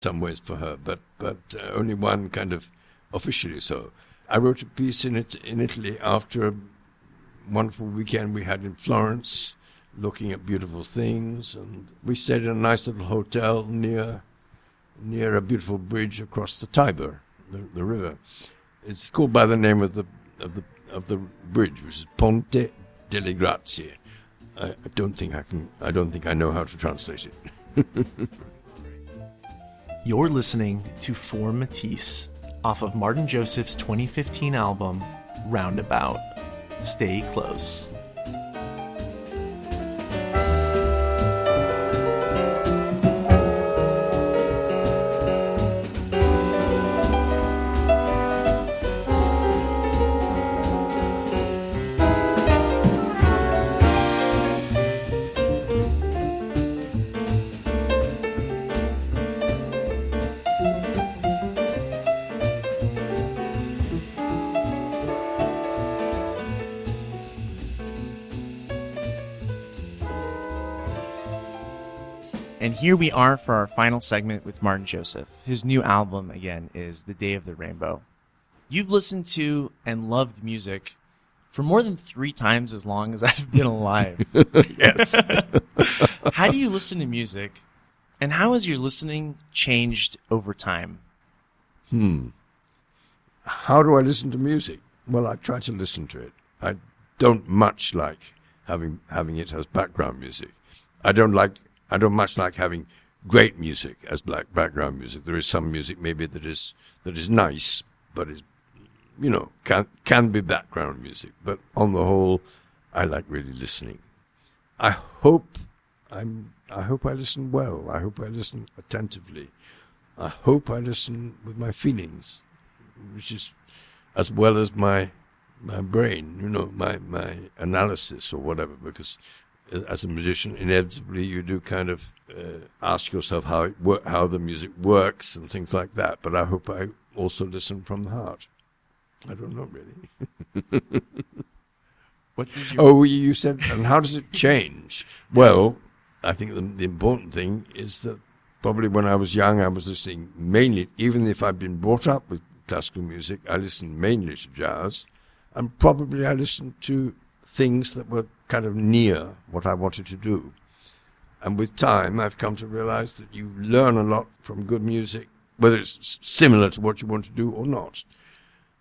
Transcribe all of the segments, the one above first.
some ways for her, but only one kind of officially so. I wrote a piece in Italy after a wonderful weekend we had in Florence, looking at beautiful things, and we stayed in a nice little hotel near a beautiful bridge across the Tiber, the river. It's called by the name of the bridge, which is Ponte delle Grazie. I don't think I know how to translate it. You're listening to For Matisse off of Martin Joseph's 2015 album, Roundabout. Stay close. And here we are for our final segment with Martin Joseph. His new album, again, is The Day of the Rainbow. You've listened to and loved music for more than 3 times as long as I've been alive. Yes. How do you listen to music, and how has your listening changed over time? How do I listen to music? Well, I try to listen to it. I don't much like having it as background music. I don't much like having great music as background music. There is some music maybe that is nice, but is, can be background music. But on the whole, I like really listening. I hope I listen well. I hope I listen attentively. I hope I listen with my feelings, which is as well as my brain, my analysis or whatever, because as a musician, inevitably you do kind of ask yourself how the music works and things like that. But I hope I also listen from the heart. I don't know really. What does your... you said, and how does it change? Well, I think the important thing is that probably when I was young, I was listening mainly, even if I'd been brought up with classical music, I listened mainly to jazz, and probably I listened to things that were kind of near what I wanted to do. And with time, I've come to realize that you learn a lot from good music, whether it's similar to what you want to do or not.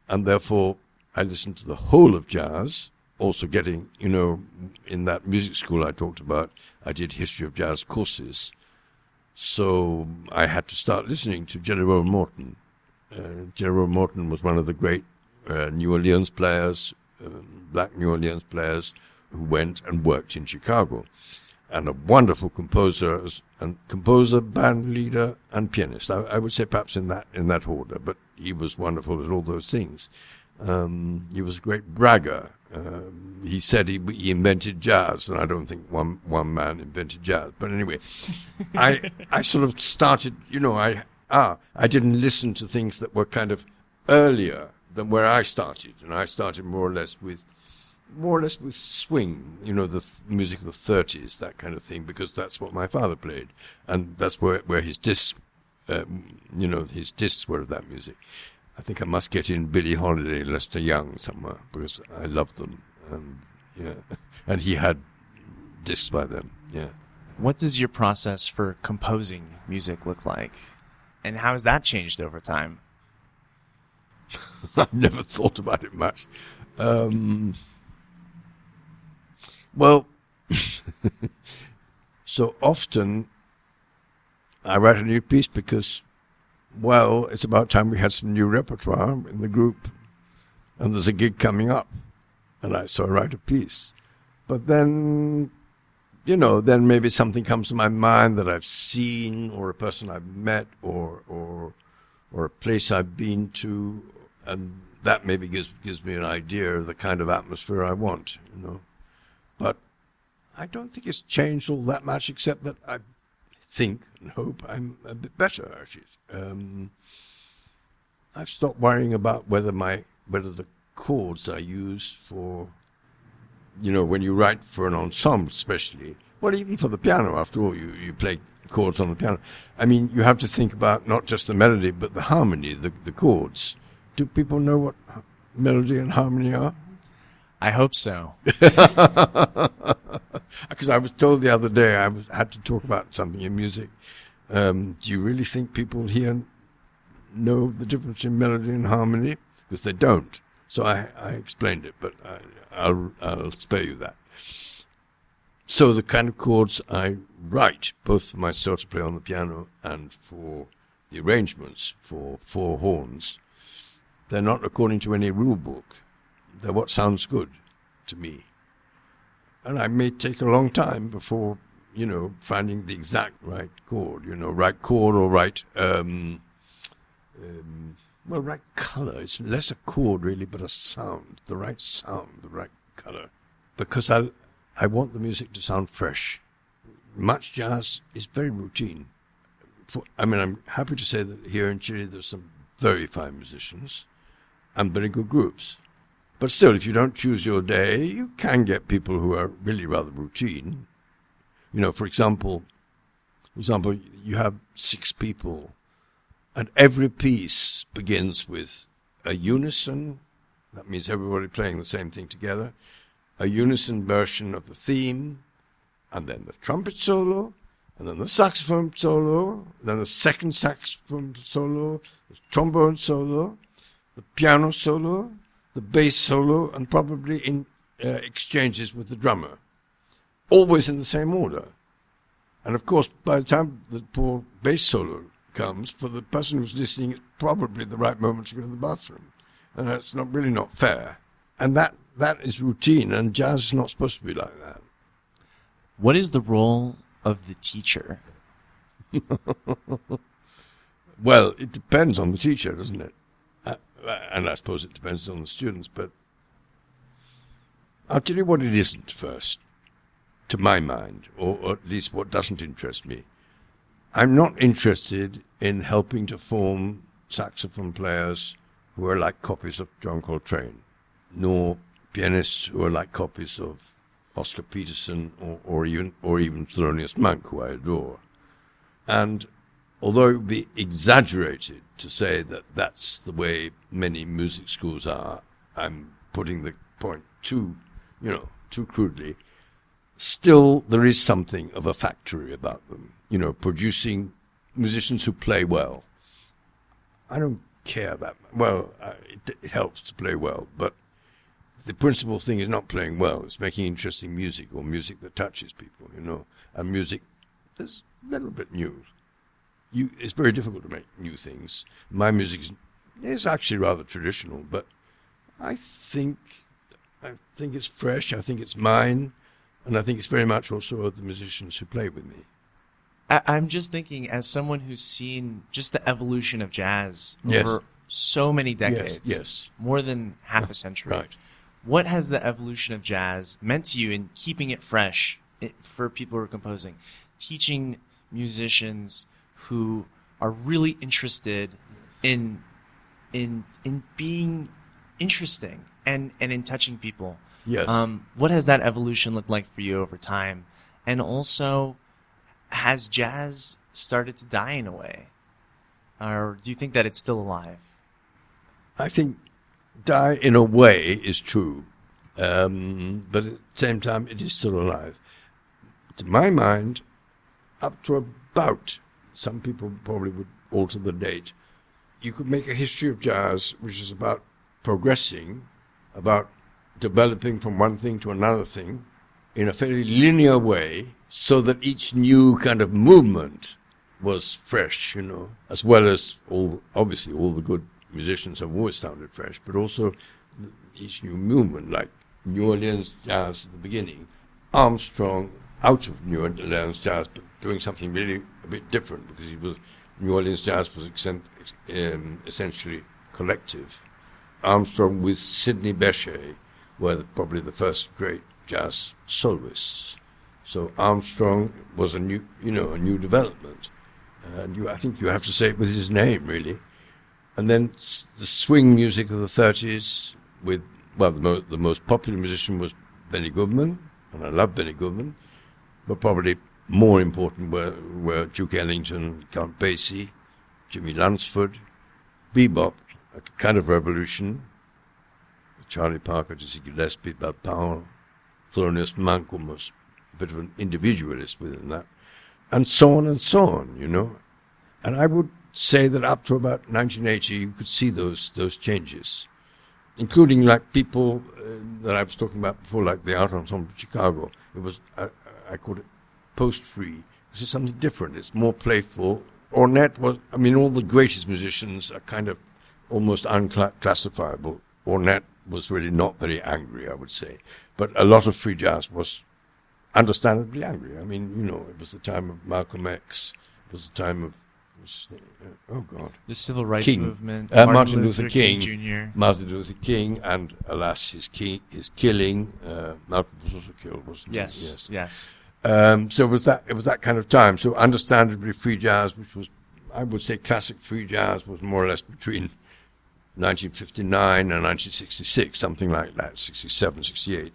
And therefore, I listen to the whole of jazz, also getting, in that music school I talked about, I did history of jazz courses. So I had to start listening to Jerome Morton. Jerome Morton was one of the great New Orleans players, black New Orleans players who went and worked in Chicago, and a wonderful composer, band leader, and pianist. I would say perhaps in that order, but he was wonderful at all those things. He was a great bragger. He said he invented jazz, and I don't think one man invented jazz. But anyway, I sort of started. I didn't listen to things that were kind of earlier than where I started, and I started more or less with swing, the music of the 30s, that kind of thing, because that's what my father played, and that's where his discs, his discs were of that music. I think I must get in Billie Holiday, Lester Young somewhere, because I love them, and he had discs by them, yeah. What does your process for composing music look like, and how has that changed over time? I've never thought about it much. Well, so often I write a new piece because, it's about time we had some new repertoire in the group, and there's a gig coming up, and so I write a piece. But then, then maybe something comes to my mind that I've seen, or a person I've met, or a place I've been to, and that maybe gives me an idea of the kind of atmosphere I want, But I don't think it's changed all that much, except that I think and hope I'm a bit better at it. I've stopped worrying about whether the chords I use for, when you write for an ensemble especially, well, even for the piano, after all, you play chords on the piano. I mean, you have to think about not just the melody, but the harmony, the chords. Do people know what melody and harmony are? I hope so. Because I was told the other day had to talk about something in music. Do you really think people here know the difference in melody and harmony? Because they don't. So I explained it, but I'll spare you that. So the kind of chords I write, both for myself to play on the piano and for the arrangements for four horns, they're not according to any rule book. They're what sounds good to me. And I may take a long time before, finding the exact right chord, right chord or right, right color. It's less a chord really, but a sound, the right color. Because I want the music to sound fresh. Much jazz is very routine. I'm happy to say that here in Chile there's some very fine musicians and very good groups. But still, if you don't choose your day, you can get people who are really rather routine. For example, you have 6 people, and every piece begins with a unison. That means everybody playing the same thing together. A unison version of the theme, and then the trumpet solo, and then the saxophone solo, then the second saxophone solo, the trombone solo, the piano solo, the bass solo, and probably in exchanges with the drummer. Always in the same order. And of course, by the time the poor bass solo comes, for the person who's listening, it's probably the right moment to go to the bathroom. And that's really not fair. And that is routine, and jazz is not supposed to be like that. What is the role of the teacher? Well, it depends on the teacher, doesn't it? And I suppose it depends on the students, but I'll tell you what it isn't first, to my mind, or at least what doesn't interest me. I'm not interested in helping to form saxophone players who are like copies of John Coltrane, nor pianists who are like copies of Oscar Peterson or even Thelonious Monk, who I adore. And although it would be exaggerated to say that that's the way many music schools are, I'm putting the point too crudely, still there is something of a factory about them, producing musicians who play well. I don't care that much. Well, it helps to play well, but the principal thing is not playing well. It's making interesting music, or music that touches people, and music that's a little bit new. It's very difficult to make new things. My music is actually rather traditional, but I think it's fresh. I think it's mine, and I think it's very much also of the musicians who play with me. I'm just thinking, as someone who's seen just the evolution of jazz over so many decades, yes, more than half a century. Right. What has the evolution of jazz meant to you in keeping it fresh for people who are composing, teaching musicians who are really interested in being interesting and in touching people? Yes. What has that evolution looked like for you over time? And also, has jazz started to die in a way? Or do you think that it's still alive? I think die in a way is true, but at the same time it is still alive. To my mind, up to about, some people probably would alter the date, you could make a history of jazz which is about progressing, about developing from one thing to another thing in a fairly linear way, so that each new kind of movement was fresh, as well as obviously all the good musicians have always sounded fresh, but also each new movement, like New Orleans jazz at the beginning, Armstrong out of New Orleans jazz, but doing something really a bit different, because New Orleans jazz was essentially collective. Armstrong with Sidney Bechet were probably the first great jazz soloists. So Armstrong was a new development, and I think you have to say it with his name, really. And then the swing music of the 30s with, the most popular musician was Benny Goodman, and I love Benny Goodman, but probably more important were Duke Ellington, Count Basie, Jimmy Lunsford, bebop, a kind of revolution, Charlie Parker, Dizzy Gillespie, Bud Powell, Thelonious Monk, almost a bit of an individualist within that, and so on, you know. And I would say that up to about 1980, you could see those changes, including like people that I was talking about before, like the Art Ensemble of Chicago. It was, I called it post-free. This is something different. It's more playful. Ornette was, I mean, all the greatest musicians are kind of almost unclassifiable. Ornette was really not very angry, I would say. But a lot of free jazz was understandably angry. I mean, you know, it was the time of Malcolm X. It was the time of, the civil rights movement. Martin Luther King Jr. Martin Luther King, and alas, his killing. Malcolm was also killed, wasn't he? Yes. So it was that kind of time. So understandably, free jazz, which was, I would say, classic free jazz, was more or less between 1959 and 1966, something like that, 67, 68.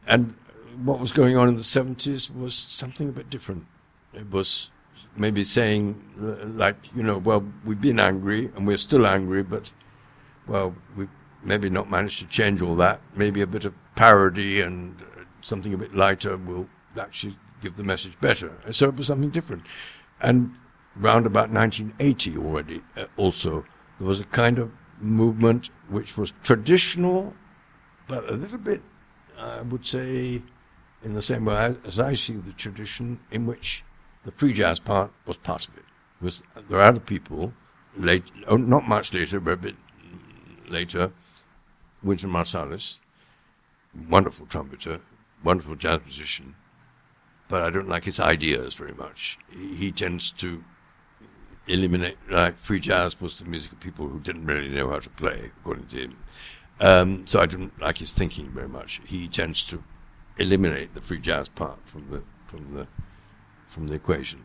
And what was going on in the 70s was something a bit different. It was maybe saying, like, you know, well, we've been angry and we're still angry, but, well, we've maybe not managed to change all that. Maybe a bit of parody and something a bit lighter will actually give the message better. And so it was something different. And round about 1980 already, also, there was a kind of movement which was traditional, but a little bit, I would say, in the same way as I see the tradition, in which the free jazz part was part of it. There are other people, not much later, but a bit later, Wynton Marsalis, wonderful trumpeter, wonderful jazz musician, but I don't like his ideas very much. He tends to eliminate, like, free jazz was the music of people who didn't really know how to play, according to him. So I didn't like his thinking very much. He tends to eliminate the free jazz part from the equation.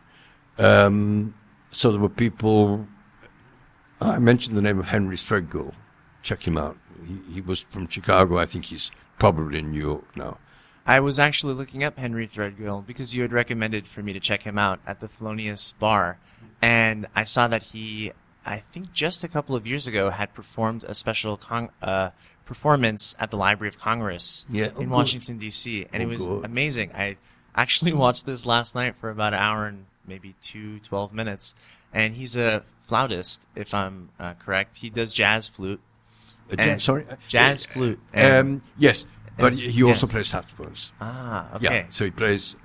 So there were people. I mentioned the name of Henry Threadgill. Check him out. He was from Chicago. I think he's probably in New York now. I was actually looking up Henry Threadgill because you had recommended for me to check him out at the Thelonious Bar, and I saw that he, I think just a couple of years ago, had performed a special performance at the Library of Congress in Washington, D.C., and it was amazing. I actually watched this last night for about an hour and maybe 12 minutes, and he's a flautist, if I'm correct. He does jazz flute. Jazz flute. Yes, but he also plays saxophones. Ah, okay. Yeah, so he plays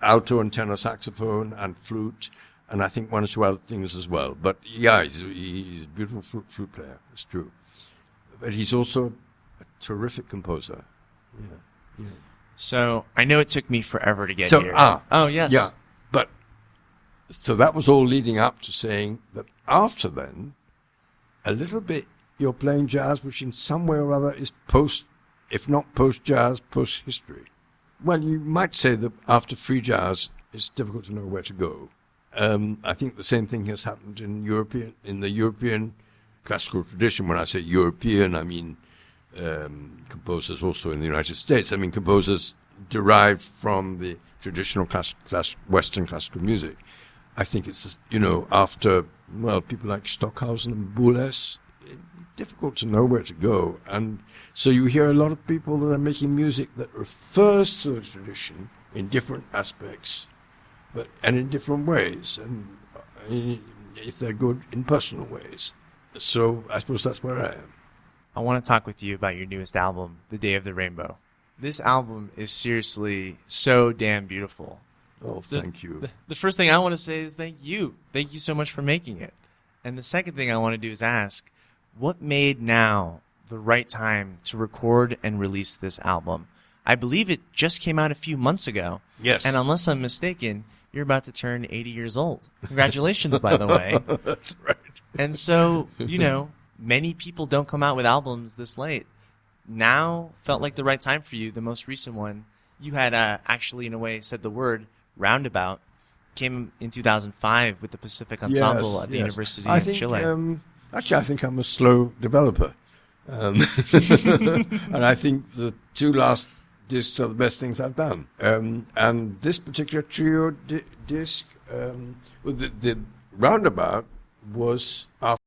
alto and tenor saxophone and flute, and I think one or two other things as well. But yeah, he's a beautiful flute player. It's true. But he's also a terrific composer. Yeah. So I know it took me forever to get here. Oh, yes. Yeah, but so that was all leading up to saying that after then, a little bit, you're playing jazz, which in some way or other is if not post-jazz, post-history. Well, you might say that after free jazz, it's difficult to know where to go. I think the same thing has happened in the European classical tradition. When I say European, I mean composers also in the United States. I mean composers derived from the traditional Western classical music. I think it's, after, people like Stockhausen and Boulez, difficult to know where to go. And so you hear a lot of people that are making music that refers to the tradition in different aspects, and in different ways, and if they're good, in personal ways. So I suppose that's where I am. I want to talk with you about your newest album, The Day of the Rainbow. This album is seriously so damn beautiful. Oh, thank you. The first thing I want to say is thank you. Thank you so much for making it. And the second thing I want to do is ask, what made now the right time to record and release this album? I believe it just came out a few months ago. Yes. And unless I'm mistaken, you're about to turn 80 years old. Congratulations, by the way. That's right. And so, many people don't come out with albums this late. Now felt like the right time for you. The most recent one, you had actually, in a way, said the word Roundabout, came in 2005 with the Pacific Ensemble at the University of Chile. Actually, I think I'm a slow developer. And I think the two last discs are the best things I've done. And this particular trio disc, the Roundabout was after